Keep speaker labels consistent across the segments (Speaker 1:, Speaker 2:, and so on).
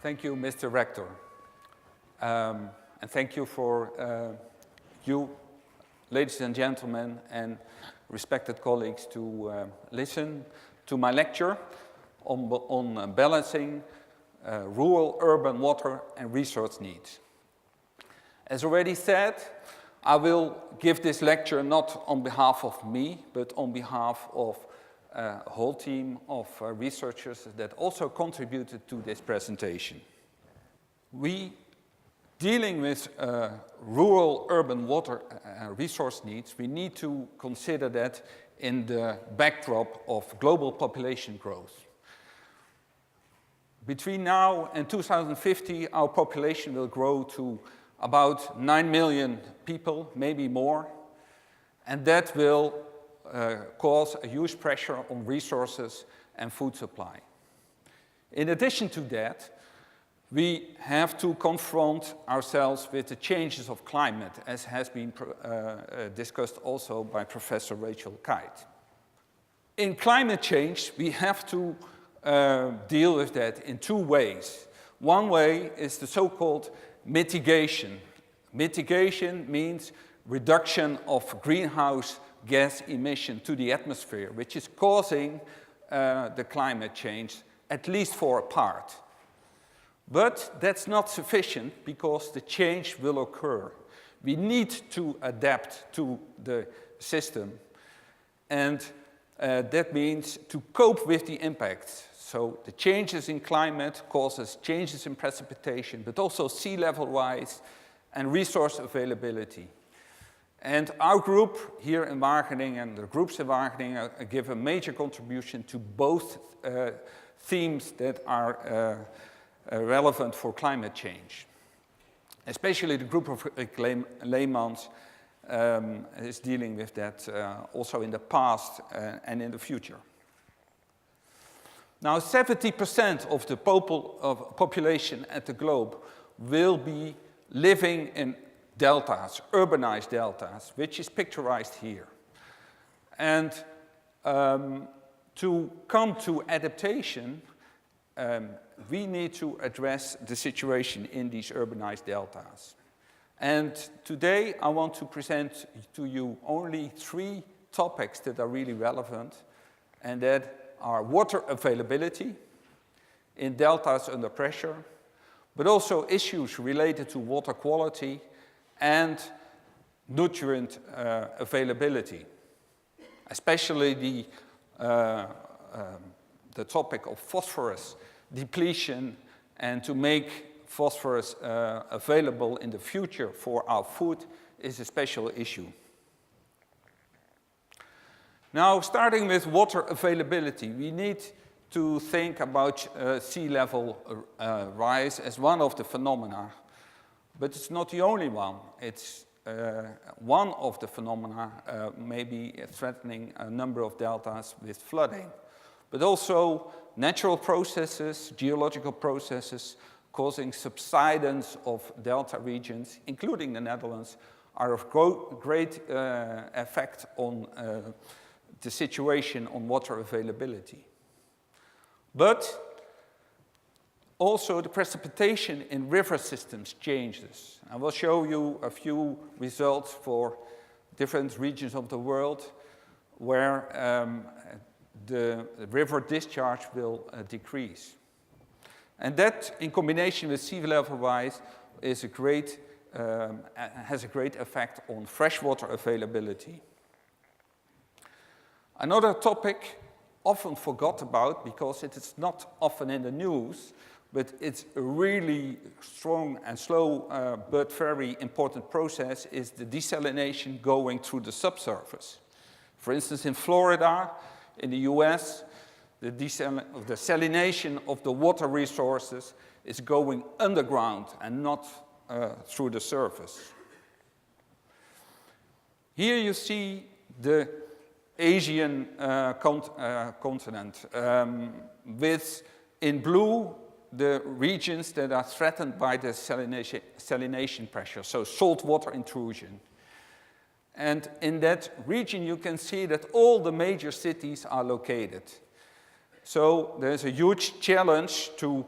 Speaker 1: Thank you, Mr. Rector. And thank you for you, ladies and gentlemen, and respected colleagues, to listen to my lecture on balancing rural-urban water and resource needs. As already said, I will give this lecture not on behalf of me, but on behalf of a whole team of researchers that also contributed to this presentation. Dealing with rural-urban water resource needs, we need to consider that in the backdrop of global population growth. Between now and 2050, our population will grow to about 9 million people, maybe more, and that will cause a huge pressure on resources and food supply. In addition to that, we have to confront ourselves with the changes of climate, as has been discussed also by Professor Rachel Kite. In climate change, we have to deal with that in two ways. One way is the so-called mitigation. Mitigation means reduction of greenhouse gas emission to the atmosphere, which is causing the climate change, at least for a part. But that's not sufficient because the change will occur. We need to adapt to the system, and that means to cope with the impacts. So the changes in climate causes changes in precipitation, but also sea level rise and resource availability. And our group here in Wageningen and the groups in Wageningen give a major contribution to both themes that are relevant for climate change. Especially the group of Leemans is dealing with that also in the past and in the future. Now, 70% of the population at the globe will be living in deltas, urbanized deltas, which is picturized here. And to come to adaptation, we need to address the situation in these urbanized deltas. And today I want to present to you only 3 topics that are really relevant, and that are water availability in deltas under pressure, but also issues related to water quality and nutrient availability, especially the topic of phosphorus depletion, and to make phosphorus available in the future for our food is a special issue. Now, starting with water availability, we need to think about sea level rise as one of the phenomena, but it's not the only one. It's one of the phenomena maybe threatening a number of deltas with flooding, but also natural processes, geological processes causing subsidence of delta regions, including the Netherlands, are of great effect on the situation on water availability. But also the precipitation in river systems changes. I will show you a few results for different regions of the world where the river discharge will decrease. And that, in combination with sea level rise, has a great effect on freshwater availability. Another topic often forgot about because it is not often in the news, but it's a really strong and slow but very important process, is the desalination going through the subsurface. For instance, in Florida, in the US, the desalination of the water resources is going underground and not through the surface. Here you see the Asian continent, with in blue the regions that are threatened by the salination pressure, so saltwater intrusion. And in that region you can see that all the major cities are located. So there's a huge challenge to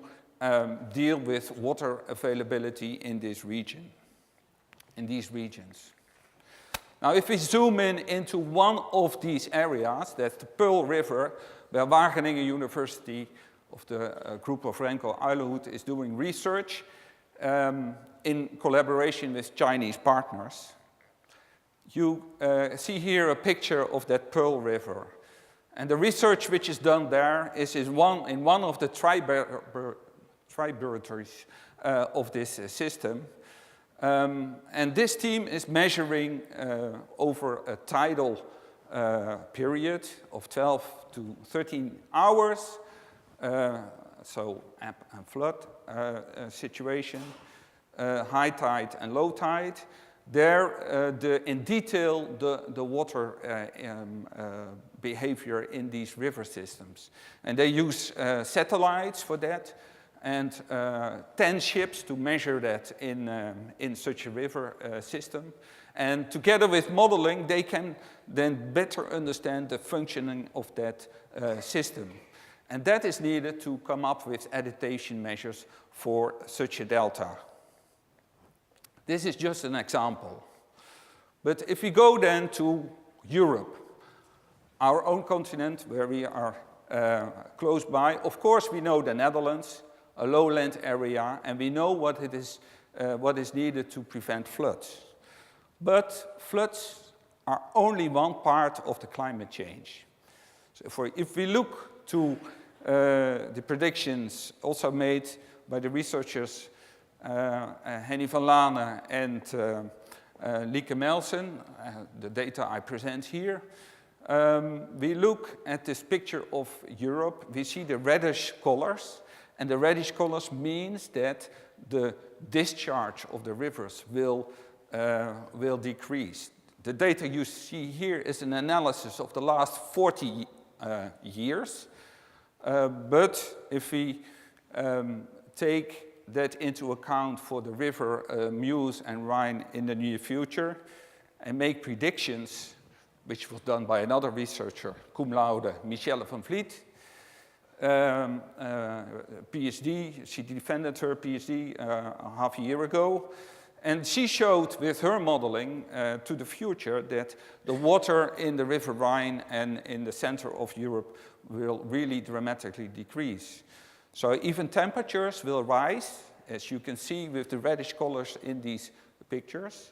Speaker 1: deal with water availability in this region, in these regions. Now, if we zoom in into one of these areas, that's the Pearl River, where Wageningen University of the group of Renko Uilenhoed is doing research in collaboration with Chinese partners. You see here a picture of that Pearl River. And the research which is done there is in one of the tributaries of this system. And this team is measuring over a tidal period of 12 to 13 hours, so ebb and flood situation, high tide and low tide. There, in detail, the water behavior in these river systems. And they use satellites for that, and 10 ships to measure that in such a river system. And together with modeling, they can then better understand the functioning of that system. And that is needed to come up with adaptation measures for such a delta. This is just an example. But if we go then to Europe, our own continent where we are close by, of course we know the Netherlands, a lowland area, and we know what is needed to prevent floods. But floods are only one part of the climate change. So if we look to the predictions also made by the researchers Henny van Laane and Lieke Melsen, the data I present here, we look at this picture of Europe, we see the reddish colors, and the reddish colors means that the discharge of the rivers will decrease. The data you see here is an analysis of the last 40 years, but if we take that into account for the river Meuse and Rhine in the near future and make predictions, which was done by another researcher, cum laude, Michelle van Vliet, PhD, she defended her PhD half a year ago, and she showed with her modeling to the future that the water in the River Rhine and in the center of Europe will really dramatically decrease. So even temperatures will rise, as you can see with the reddish colors in these pictures,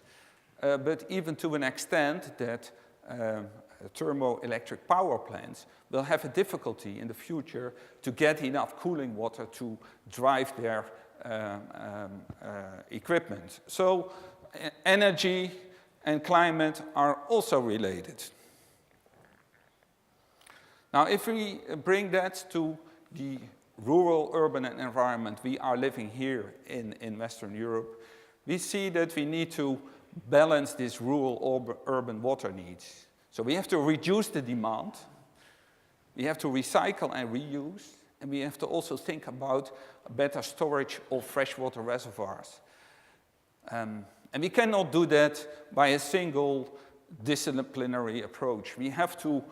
Speaker 1: but even to an extent that thermoelectric power plants will have a difficulty in the future to get enough cooling water to drive their equipment. So energy and climate are also related. Now, if we bring that to the rural, urban environment we are living here in Western Europe, we see that we need to balance this rural urban water needs. So we have to reduce the demand, we have to recycle and reuse, and we have to also think about a better storage of freshwater reservoirs. And we cannot do that by a single disciplinary approach. We have to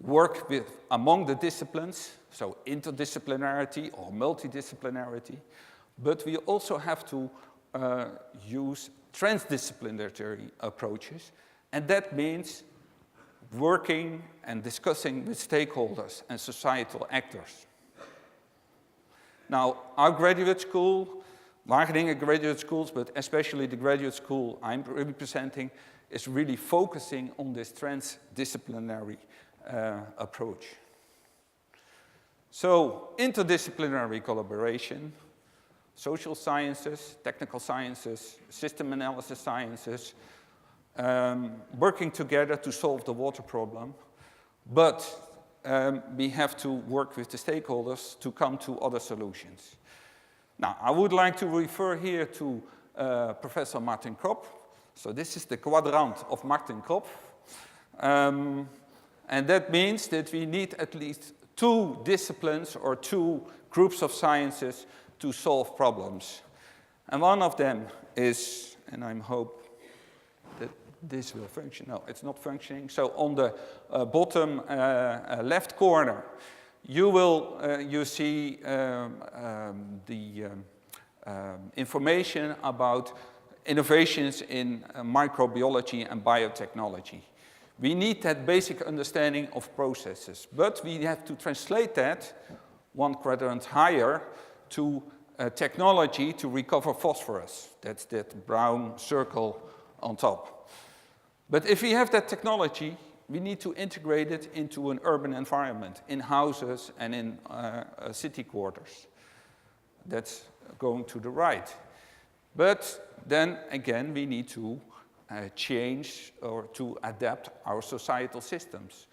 Speaker 1: work with among the disciplines, so interdisciplinarity or multidisciplinarity, but we also have to use transdisciplinary approaches, and that means working and discussing with stakeholders and societal actors. Now, our graduate school, Wageningen graduate schools, but especially the graduate school I'm representing, is really focusing on this transdisciplinary approach. So, interdisciplinary collaboration, social sciences, technical sciences, system analysis sciences, working together to solve the water problem, but we have to work with the stakeholders to come to other solutions. Now, I would like to refer here to Professor Martin Kropp. So this is the quadrant of Martin Kropp. And that means that we need at least 2 disciplines or 2 groups of sciences to solve problems. And one of them is, and I hope that this will function. No, it's not functioning. So on the bottom left corner, you see the information about innovations in microbiology and biotechnology. We need that basic understanding of processes, but we have to translate that one quadrant higher to technology to recover phosphorus. That's that brown circle on top. But if we have that technology, we need to integrate it into an urban environment, in houses and in city quarters. That's going to the right. But then again, we need to change or to adapt our societal systems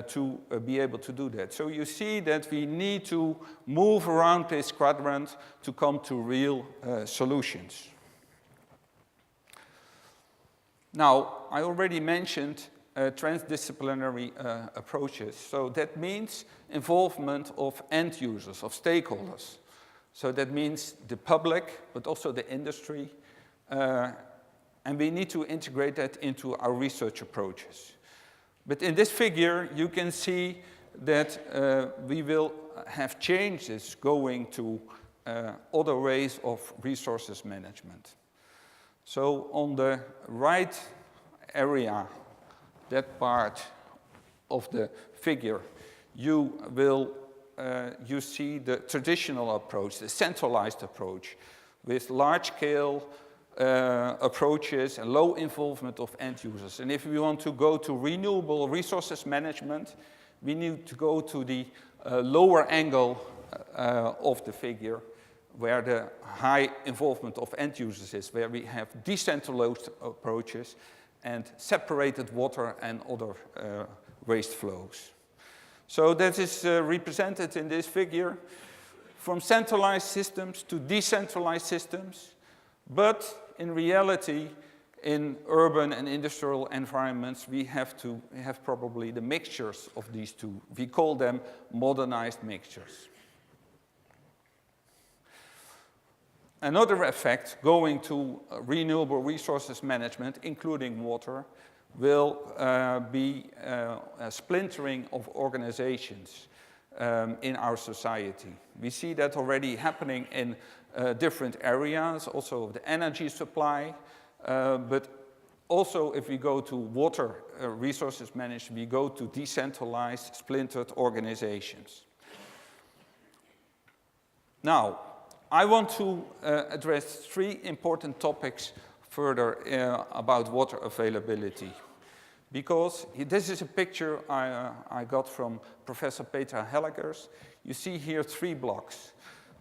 Speaker 1: to be able to do that. So you see that we need to move around this quadrant to come to real solutions. Now, I already mentioned transdisciplinary approaches. So that means involvement of end users, of stakeholders. So that means the public, but also the industry. And we need to integrate that into our research approaches. But in this figure, you can see that we will have changes going to other ways of resources management. So on the right area, that part of the figure, you see the traditional approach, the centralized approach, with large-scale approaches and low involvement of end users. And if we want to go to renewable resources management, we need to go to the lower angle of the figure, where the high involvement of end users is, where we have decentralized approaches and separated water and other waste flows. So that is represented in this figure, from centralized systems to decentralized systems, but in reality, in urban and industrial environments, we have probably the mixtures of these two. We call them modernized mixtures. Another effect going to renewable resources management, including water, will be a splintering of organizations in our society. We see that already happening in different areas, also the energy supply, but also if we go to water resources management, we go to decentralized, splintered organizations. Now, I want to address three important topics further about water availability. Because this is a picture I got from Professor Petra Hellegers. You see here three blocks.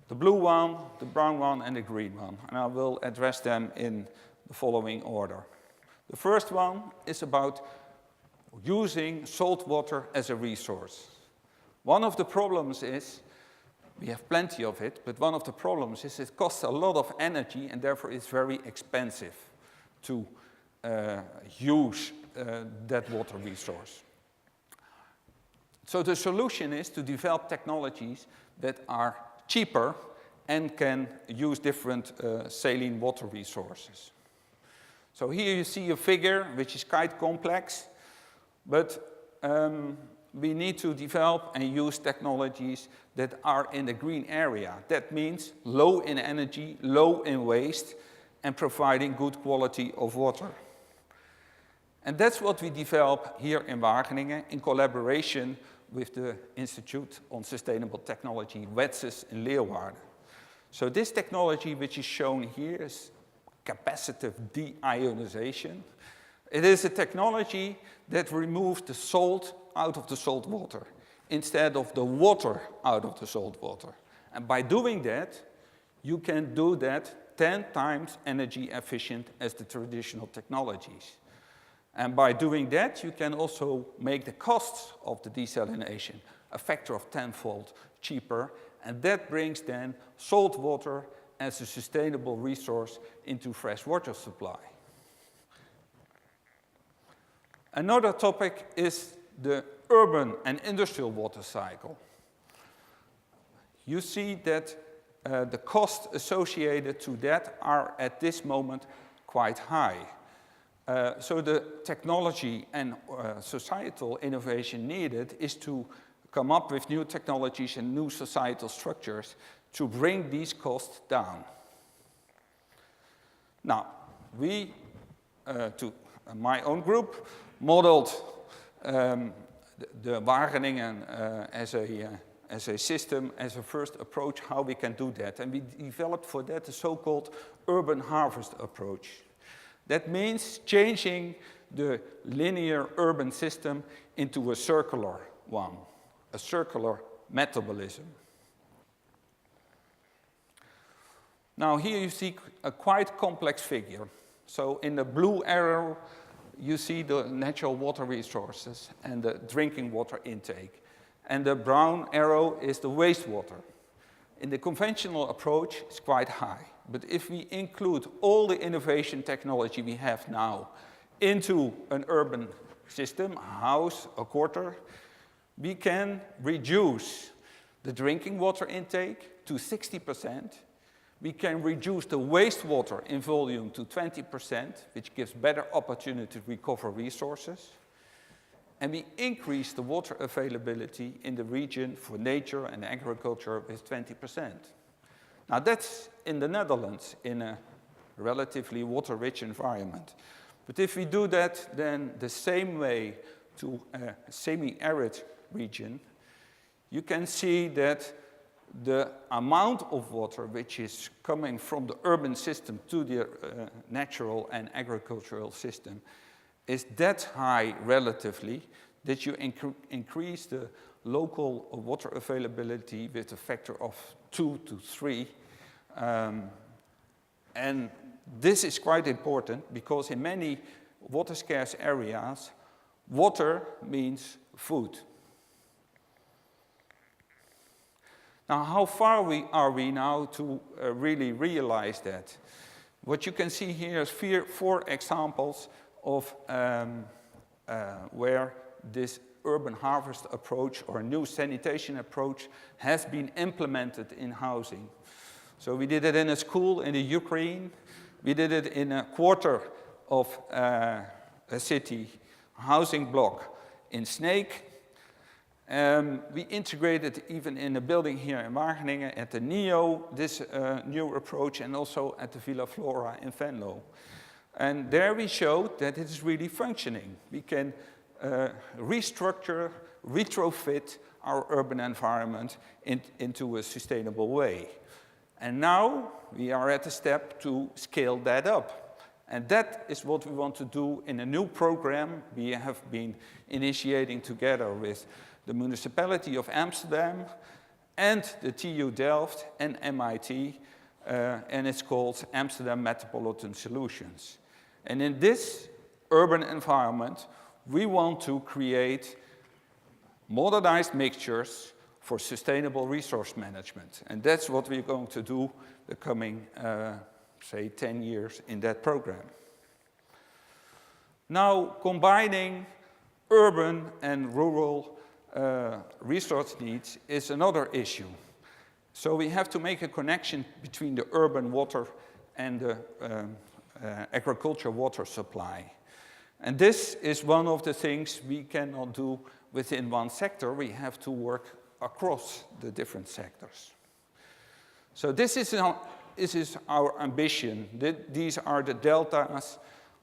Speaker 1: The blue one, the brown one, and the green one. And I will address them in the following order. The first one is about using salt water as a resource. One of the problems is, we have plenty of it, but one of the problems is it costs a lot of energy and therefore it's very expensive to use that water resource. So the solution is to develop technologies that are cheaper and can use different saline water resources. So here you see a figure which is quite complex, but we need to develop and use technologies that are in the green area. That means low in energy, low in waste, and providing good quality of water. And that's what we develop here in Wageningen in collaboration with the Institute on Sustainable Technology, WETSUS in Leeuwarden. So this technology which is shown here is capacitive deionization. It is a technology that removes the salt out of the salt water instead of the water out of the salt water. And by doing that, you can do that 10 times energy efficient as the traditional technologies. And by doing that, you can also make the costs of the desalination a factor of 10-fold cheaper, and that brings then salt water as a sustainable resource into fresh water supply. Another topic is the urban and industrial water cycle. You see that the costs associated to that are at this moment quite high. So the technology and societal innovation needed is to come up with new technologies and new societal structures to bring these costs down. Now, we, to my own group, modeled the Wageningen as a system, as a first approach, how we can do that. And we developed for that the so-called urban harvest approach. That means changing the linear urban system into a circular one, a circular metabolism. Now here you see a quite complex figure. So in the blue arrow, you see the natural water resources and the drinking water intake. And the brown arrow is the wastewater. In the conventional approach, it's quite high. But if we include all the innovation technology we have now into an urban system, a house, a quarter, we can reduce the drinking water intake to 60%. We can reduce the wastewater in volume to 20%, which gives better opportunity to recover resources. And we increase the water availability in the region for nature and agriculture with 20%. Now that's in the Netherlands, in a relatively water-rich environment. But if we do that, then the same way to a semi-arid region, you can see that the amount of water which is coming from the urban system to the natural and agricultural system is that high relatively that you increase the local water availability with a factor of 2 to 3. And this is quite important because in many water-scarce areas, water means food. Now, how far are we now to really realize that? What you can see here is four examples of where this urban harvest approach or new sanitation approach has been implemented in housing. So we did it in a school in the Ukraine. We did it in a quarter of a city housing block in Sneek. We integrated even in a building here in Wageningen at the NEO, this new approach, and also at the Villa Flora in Venlo. And there we showed that it is really functioning. We can restructure, retrofit our urban environment into a sustainable way. And now we are at a step to scale that up. And that is what we want to do in a new program we have been initiating together with the municipality of Amsterdam and the TU Delft and MIT, and it's called Amsterdam Metropolitan Solutions. And in this urban environment, we want to create modernized mixtures for sustainable resource management. And that's what we're going to do the coming, say, 10 years in that program. Now, combining urban and rural resource needs is another issue. So we have to make a connection between the urban water and the agriculture water supply. And this is one of the things we cannot do within one sector. We have to work across the different sectors. So this is our ambition. These are the deltas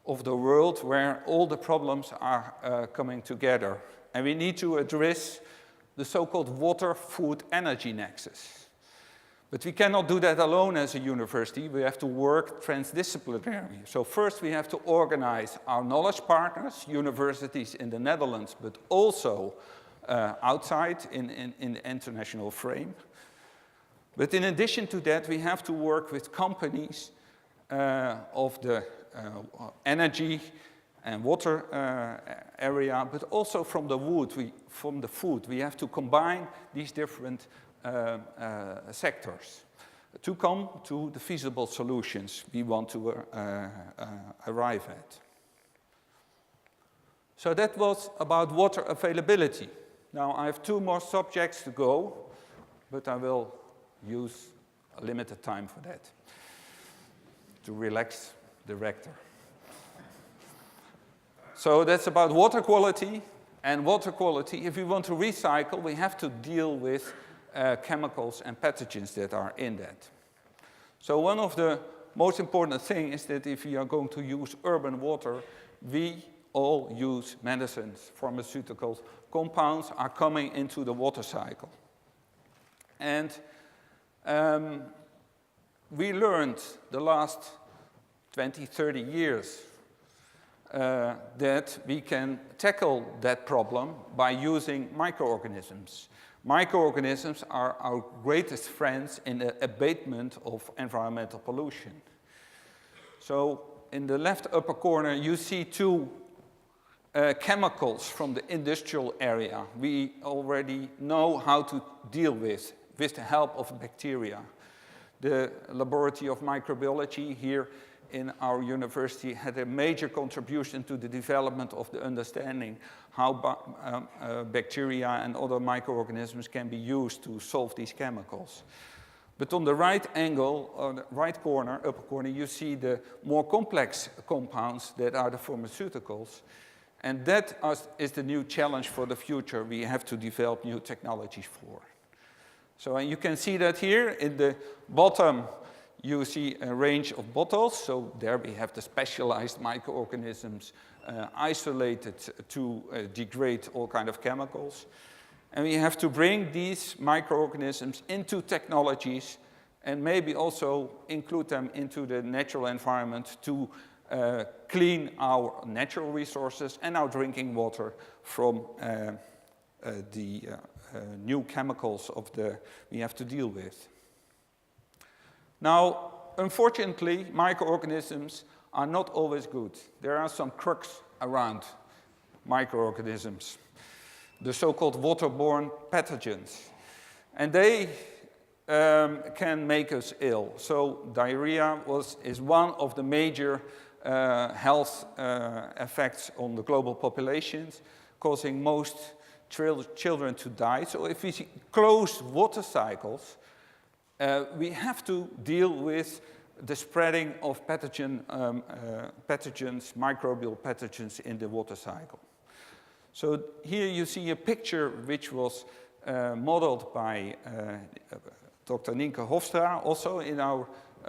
Speaker 1: of the world where all the problems are coming together. And we need to address the so-called water, food, energy nexus. But we cannot do that alone as a university. We have to work transdisciplinarily. So first we have to organize our knowledge partners, universities in the Netherlands, but also outside in the international frame. But in addition to that, we have to work with companies of the energy and water area, but also from the food. We have to combine these different sectors to come to the feasible solutions we want to arrive at. So that was about water availability. Now I have 2 more subjects to go, but I will use a limited time for that to relax the rector. So that's about water quality. And water quality, if we want to recycle, we have to deal with chemicals and pathogens that are in that. So one of the most important things is that if we are going to use urban water, we all use medicines, pharmaceuticals, compounds are coming into the water cycle. And we learned the last 20, 30 years that we can tackle that problem by using microorganisms. Microorganisms are our greatest friends in the abatement of environmental pollution. So in the left upper corner, you see two chemicals from the industrial area we already know how to deal with the help of bacteria. The Laboratory of Microbiology here in our university had a major contribution to the development of the understanding how bacteria and other microorganisms can be used to solve these chemicals. But on the right angle, on the right corner, upper corner, you see the more complex compounds that are the pharmaceuticals. And that is the new challenge for the future we have to develop new technologies for. So you can see that here in the bottom, you see a range of bottles. So there we have the specialized microorganisms isolated to degrade all kind of chemicals. And we have to bring these microorganisms into technologies and maybe also include them into the natural environment to clean our natural resources and our drinking water from the new chemicals we have to deal with. Now, unfortunately, microorganisms are not always good. There are some crux around microorganisms, the so-called waterborne pathogens. And they can make us ill. So diarrhea is one of the major health effects on the global populations, causing most children to die. So if we see closed water cycles, we have to deal with the spreading of pathogens, microbial pathogens in the water cycle. So here you see a picture which was modeled by Dr. Nienke Hofstra, also in our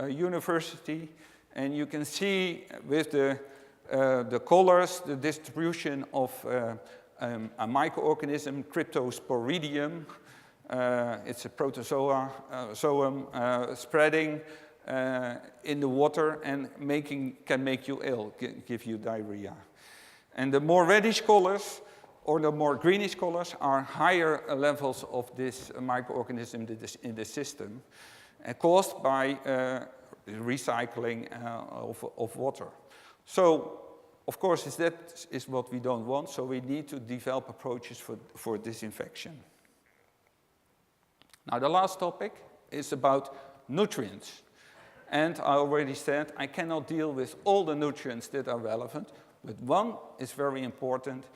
Speaker 1: university. And you can see with the colors, the distribution of a microorganism, Cryptosporidium. It's a protozoa, spreading in the water and can make you ill, give you diarrhea. And the more reddish colors or the more greenish colors are higher levels of this microorganism in the system, caused by recycling of water. So, of course, that is what we don't want, so we need to develop approaches for disinfection. Now, the last topic is about nutrients. And I already said I cannot deal with all the nutrients that are relevant, but one is very important,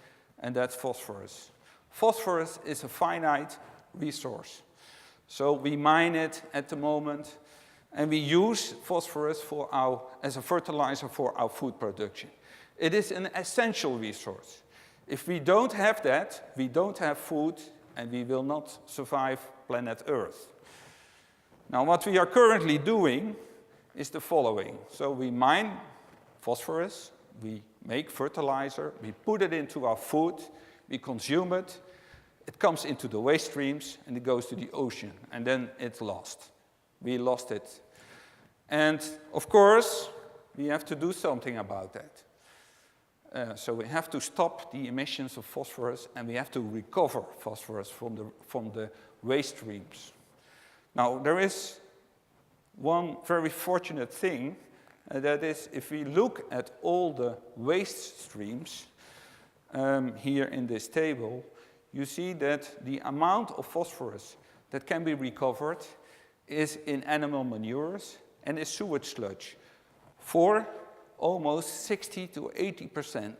Speaker 1: and that's phosphorus. Phosphorus is a finite resource. So we mine it at the moment, and we use phosphorus as a fertilizer for our food production. It is an essential resource. If we don't have that, we don't have food, and we will not survive planet Earth. Now, what we are currently doing is the following. So we mine phosphorus, we make fertilizer, we put it into our food, we consume it, it comes into the waste streams, and it goes to the ocean, and then it's lost. We lost it. And, of course, we have to do something about that. So we have to stop the emissions of phosphorus, and we have to recover phosphorus from the waste streams. Now, there is one very fortunate thing, that is, if we look at all the waste streams here in this table, you see that the amount of phosphorus that can be recovered is in animal manures and is sewage sludge for almost 60 to 80%.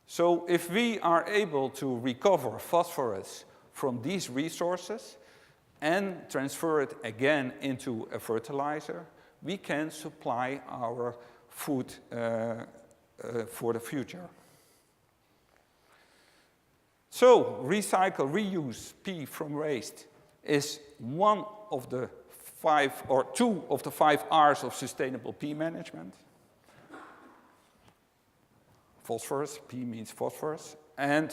Speaker 1: So if we are able to recover phosphorus from these resources and transfer it again into a fertilizer, we can supply our food for the future. So, recycle, reuse, P from waste is one of the two of the 5 R's of sustainable P management. Phosphorus, P means phosphorus. And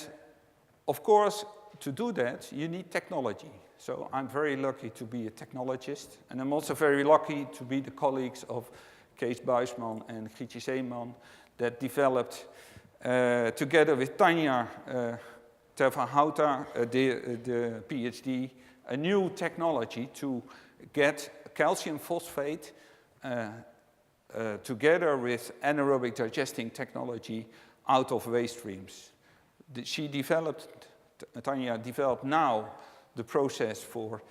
Speaker 1: of course, to do that, you need technology. So I'm very lucky to be a technologist. And I'm also very lucky to be the colleagues of Kees Buisman and Grietje Zeeman that developed, together with Tanja Tervanhouten, the PhD, a new technology to get calcium phosphate together with anaerobic digesting technology out of waste streams. Tanja developed now the process for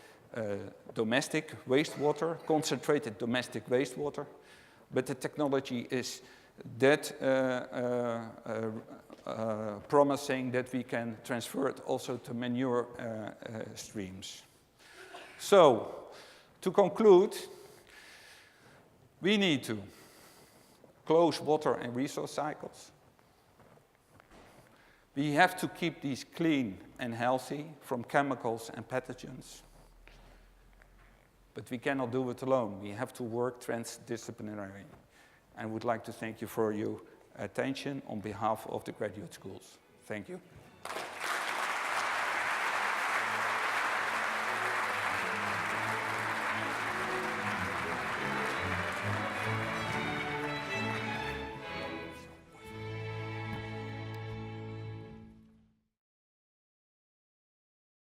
Speaker 1: domestic wastewater, concentrated domestic wastewater, but the technology is that promising that we can transfer it also to manure streams. So, to conclude, we need to close water and resource cycles. We have to keep these clean and healthy from chemicals and pathogens. But we cannot do it alone. We have to work transdisciplinarily. And would like to thank you for your attention on behalf of the graduate schools. Thank you.